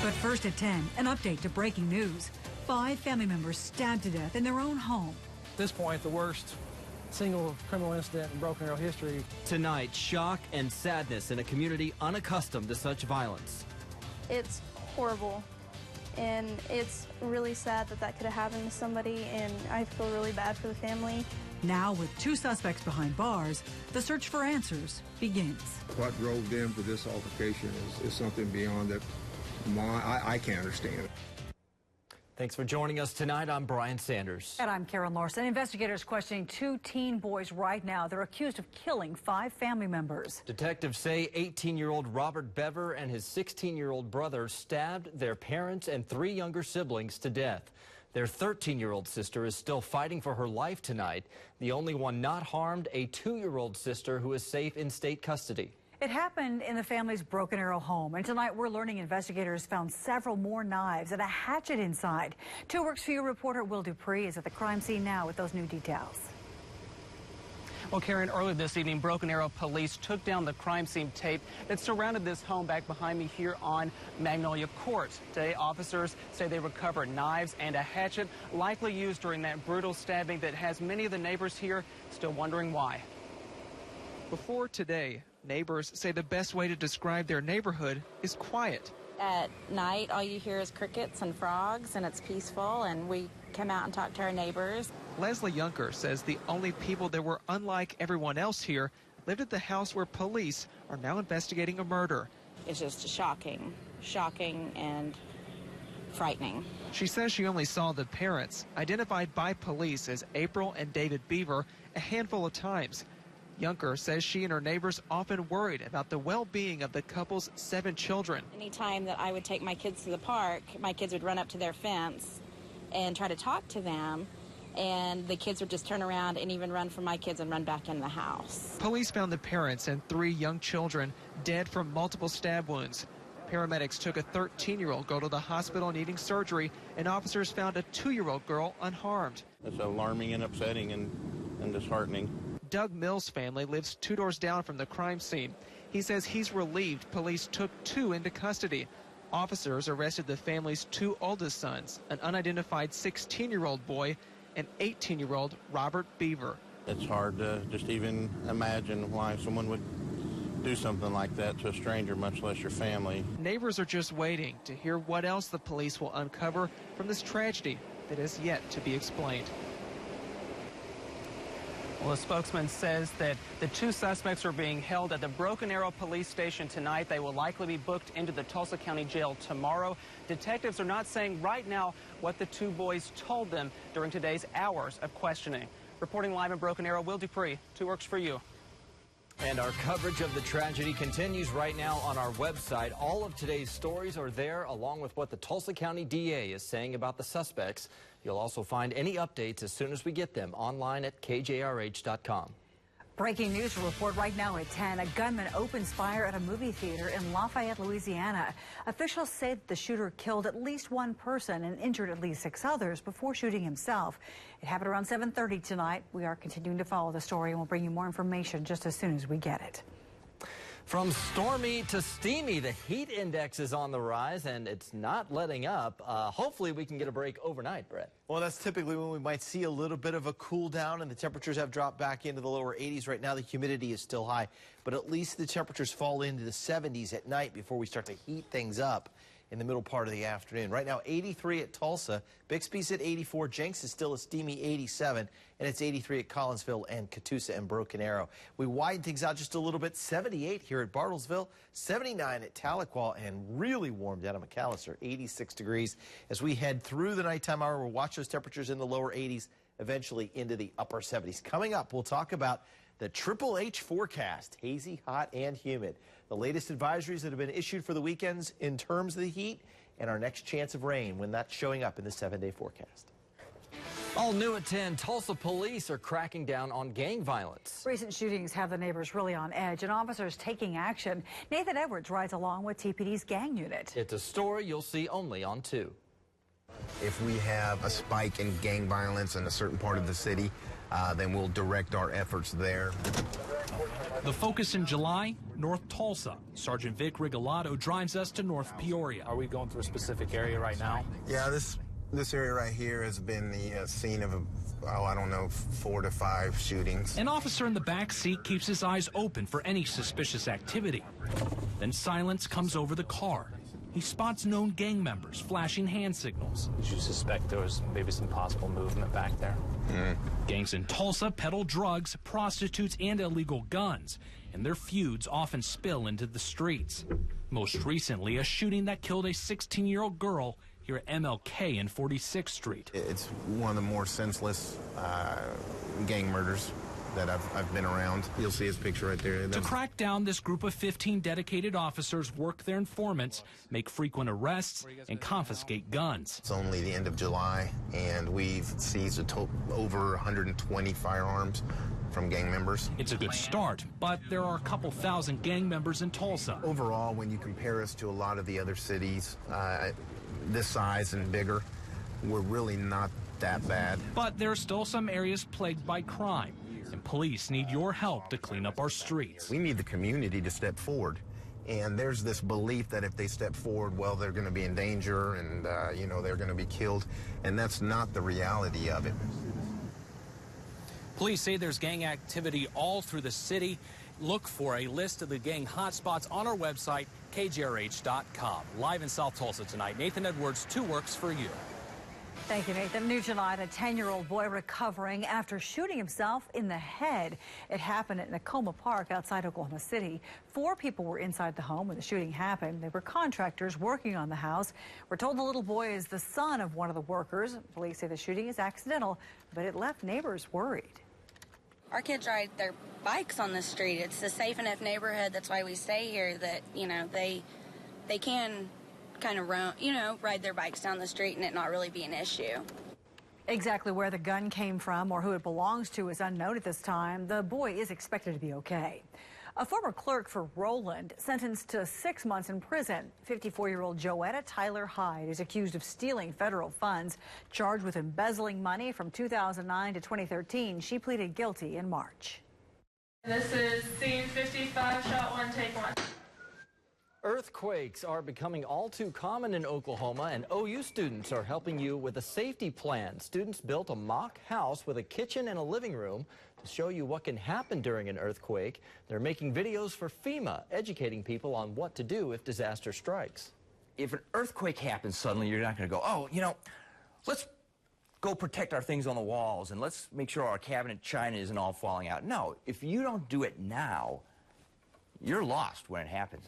But first at 10, an update to breaking news. 5 family members stabbed to death in their own home. At this point, the worst single criminal incident in Broken Arrow history. Tonight, shock and sadness in a community unaccustomed to such violence. It's horrible, and it's really sad that that could have happened to somebody, and I feel really bad for the family. Now, with 2 suspects behind bars, the search for answers begins. What drove them to this altercation is something beyond that I can't understand. Thanks for joining us tonight. I'm Brian Sanders. And I'm Karen Larson. Investigators questioning 2 teen boys right now. They're accused of killing 5 family members. Detectives say 18-year-old Robert Bever and his 16-year-old brother stabbed their parents and 3 younger siblings to death. Their 13-year-old sister is still fighting for her life tonight. The only one not harmed, a 2-year-old sister who is safe in state custody. It happened in the family's Broken Arrow home, and tonight we're learning investigators found several more knives and a hatchet inside. 2 Works For You reporter Will Dupree is at the crime scene now with those new details. Well, Karen, earlier this evening, Broken Arrow police took down the crime scene tape that surrounded this home back behind me here on Magnolia Court. Today, officers say they recovered knives and a hatchet likely used during that brutal stabbing that has many of the neighbors here still wondering why. Before today, neighbors say the best way to describe their neighborhood is quiet. At night, all you hear is crickets and frogs, and it's peaceful, and we come out and talk to our neighbors. Leslie Junker says the only people that were unlike everyone else here lived at the house where police are now investigating a murder. It's just shocking and frightening. She says she only saw the parents, identified by police as April and David Beaver, a handful of times. Junker says she and her neighbors often worried about the well-being of the couple's 7 children. Anytime that I would take my kids to the park, my kids would run up to their fence and try to talk to them, and the kids would just turn around and even run from my kids and run back in the house. Police found the parents and 3 young children dead from multiple stab wounds. Paramedics took a 13-year-old girl to the hospital needing surgery, and officers found a 2-year-old girl unharmed. It's alarming and upsetting and disheartening. Doug Mills' family lives 2 doors down from the crime scene. He says he's relieved police took 2 into custody. Officers arrested the family's 2 oldest sons, an unidentified 16-year-old boy and 18-year-old Robert Beaver. It's hard to just even imagine why someone would do something like that to a stranger, much less your family. Neighbors are just waiting to hear what else the police will uncover from this tragedy that has yet to be explained. Well, a spokesman says that the 2 suspects are being held at the Broken Arrow police station tonight. They will likely be booked into the Tulsa County Jail tomorrow. Detectives are not saying right now what the 2 boys told them during today's hours of questioning. Reporting live in Broken Arrow, Will Dupree, 2 Works For You. And our coverage of the tragedy continues right now on our website. All of today's stories are there, along with what the Tulsa County DA is saying about the suspects. You'll also find any updates as soon as we get them online at kjrh.com. Breaking news report right now at 10. A gunman opens fire at a movie theater in Lafayette, Louisiana. Officials say that the shooter killed at least 1 person and injured at least 6 others before shooting himself. It happened around 7:30 tonight. We are continuing to follow the story, and we'll bring you more information just as soon as we get it. From stormy to steamy, the heat index is on the rise, and it's not letting up. Hopefully we can get a break overnight, Brett. Well, that's typically when we might see a little bit of a cool down, and the temperatures have dropped back into the lower 80s. Right now, the humidity is still high, but at least the temperatures fall into the 70s at night before we start to heat things up in the middle part of the afternoon. Right now, 83 at Tulsa. Bixby's at 84. Jenks is still a steamy 87. And it's 83 at Collinsville and Catoosa and Broken Arrow. We widen things out just a little bit. 78 here at Bartlesville. 79 at Tahlequah. And really warm down at McAllister. 86 degrees. As we head through the nighttime hour, we'll watch those temperatures in the lower 80s, eventually into the upper 70s. Coming up, we'll talk about the Triple H forecast. Hazy, hot, and humid. The latest advisories that have been issued for the weekends in terms of the heat, and our next chance of rain when that's showing up in the 7-day forecast. All new at 10, Tulsa police are cracking down on gang violence. Recent shootings have the neighbors really on edge, and officers taking action. Nathan Edwards rides along with TPD's gang unit. It's a story you'll see only on 2. If we have a spike in gang violence in a certain part of the city, then we'll direct our efforts there. The focus in July, North Tulsa. Sergeant Vic Rigolato drives us to North Peoria. Are we going through a specific area right now? Yeah, this area right here has been the scene of, I don't know, 4 to 5 shootings. An officer in the back seat keeps his eyes open for any suspicious activity. Then silence comes over the car. He spots known gang members flashing hand signals. Did you suspect there was maybe some possible movement back there? Gangs in Tulsa peddle drugs, prostitutes, and illegal guns, and their feuds often spill into the streets. Most recently, a shooting that killed a 16-year-old girl here at MLK and 46th Street. It's one of the more senseless gang murders that I've been around. You'll see his picture right there. To crack down, this group of 15 dedicated officers work their informants, make frequent arrests, and confiscate guns. It's only the end of July, and we've seized over 120 firearms from gang members. It's a good start, but there are a couple thousand gang members in Tulsa. Overall, when you compare us to a lot of the other cities this size and bigger, we're really not that bad. But there are still some areas plagued by crime, and police need your help to clean up our streets. We need the community to step forward. And there's this belief that if they step forward, well, they're going to be in danger and, you know, they're going to be killed. And that's not the reality of it. Police say there's gang activity all through the city. Look for a list of the gang hotspots on our website, kjrh.com. Live in South Tulsa tonight, Nathan Edwards, 2 Works for you. Thank you, Nathan. New tonight, a 10-year-old boy recovering after shooting himself in the head. It happened at Nakoma Park outside Oklahoma City. 4 people were inside the home when the shooting happened. They were contractors working on the house. We're told the little boy is the son of one of the workers. Police say the shooting is accidental, but it left neighbors worried. Our kids ride their bikes on the street. It's a safe enough neighborhood. That's why we stay here, that, you know, they can kind of ride their bikes down the street and it not really be an issue. Exactly where the gun came from or who it belongs to is unknown at this time. The boy is expected to be okay. A former clerk for Roland sentenced to 6 months in prison. 54-year-old Joetta Tyler Hyde is accused of stealing federal funds, charged with embezzling money from 2009 to 2013. She pleaded guilty in March. This is scene 55, shot 1, take 1. Earthquakes are becoming all too common in Oklahoma, and OU students are helping you with a safety plan. Students built a mock house with a kitchen and a living room to show you what can happen during an earthquake. They're making videos for FEMA, educating people on what to do if disaster strikes. If an earthquake happens suddenly, you're not going to go, oh, you know, let's go protect our things on the walls and let's make sure our cabinet china isn't all falling out. No, if you don't do it now, you're lost when it happens.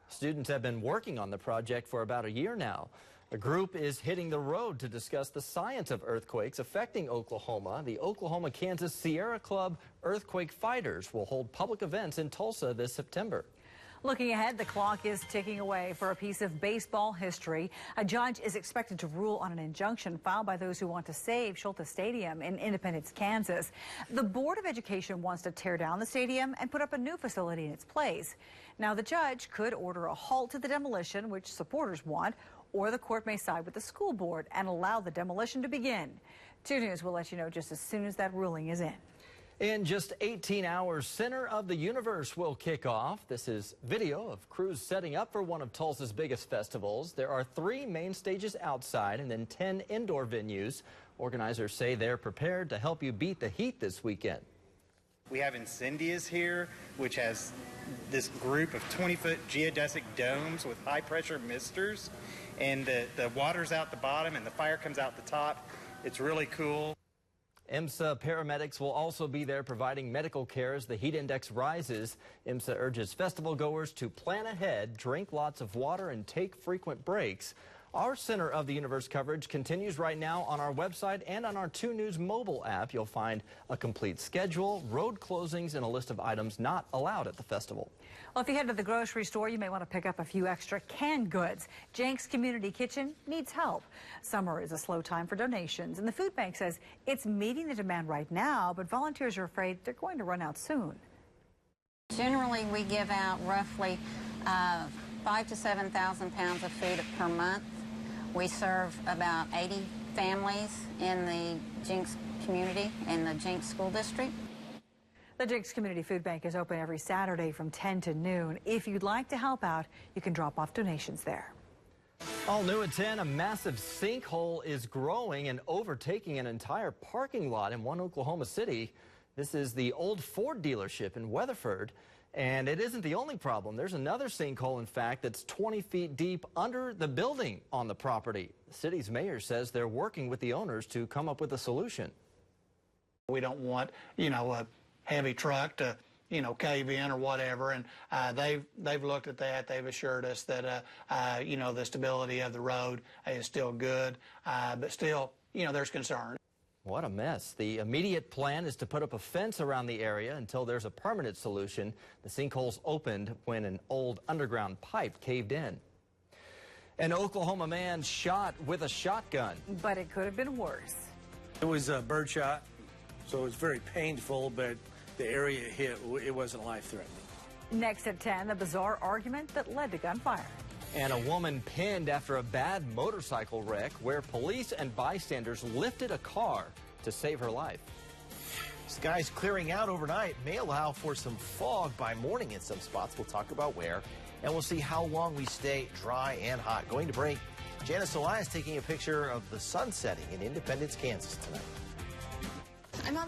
Students have been working on the project for about a year now. A group is hitting the road to discuss the science of earthquakes affecting Oklahoma. The Oklahoma-Kansas Sierra Club Earthquake Fighters will hold public events in Tulsa this September. Looking ahead, the clock is ticking away for a piece of baseball history. A judge is expected to rule on an injunction filed by those who want to save Schulte Stadium in Independence, Kansas. The Board of Education wants to tear down the stadium and put up a new facility in its place. Now, the judge could order a halt to the demolition, which supporters want, or the court may side with the school board and allow the demolition to begin. 2 News will let you know just as soon as that ruling is in. In just 18 hours, Center of the Universe will kick off. This is video of crews setting up for one of Tulsa's biggest festivals. There are 3 main stages outside and then 10 indoor venues. Organizers say they're prepared to help you beat the heat this weekend. We have Incendias here, which has this group of 20-foot geodesic domes with high-pressure misters, and the water's out the bottom and the fire comes out the top. It's really cool. IMSA paramedics will also be there providing medical care as the heat index rises. IMSA urges festival goers to plan ahead, drink lots of water, and take frequent breaks. Our Center of the Universe coverage continues right now on our website and on our 2 News mobile app. You'll find a complete schedule, road closings, and a list of items not allowed at the festival. Well, if you head to the grocery store, you may want to pick up a few extra canned goods. Jenks Community Kitchen needs help. Summer is a slow time for donations, and the food bank says it's meeting the demand right now, but volunteers are afraid they're going to run out soon. Generally, we give out roughly 5,000 to 7,000 pounds of food per month. We serve about 80 families in the Jenks community in the Jenks School District. The Jenks Community Food Bank is open every Saturday from 10 to noon. If you'd like to help out, you can drop off donations there. All new at 10, a massive sinkhole is growing and overtaking an entire parking lot in one Oklahoma City. This is the old Ford dealership in Weatherford. And it isn't the only problem. There's another sinkhole, in fact, that's 20 feet deep under the building on the property. The city's mayor says they're working with the owners to come up with a solution. We don't want, a heavy truck to, cave in or whatever. And they've looked at that. They've assured us that, the stability of the road is still good. But still, there's concern. What a mess. The immediate plan is to put up a fence around the area until there's a permanent solution. The sinkholes opened when an old underground pipe caved in. An Oklahoma man shot with a shotgun. But it could have been worse. It was a birdshot, so it was very painful, but the area it hit, it wasn't life-threatening. Next at 10, the bizarre argument that led to gunfire. And a woman pinned after a bad motorcycle wreck where police and bystanders lifted a car to save her life. Skies clearing out overnight may allow for some fog by morning in some spots. We'll talk about where, and we'll see how long we stay dry and hot. Going to break, Janice Elias taking a picture of the sun setting in Independence, Kansas tonight.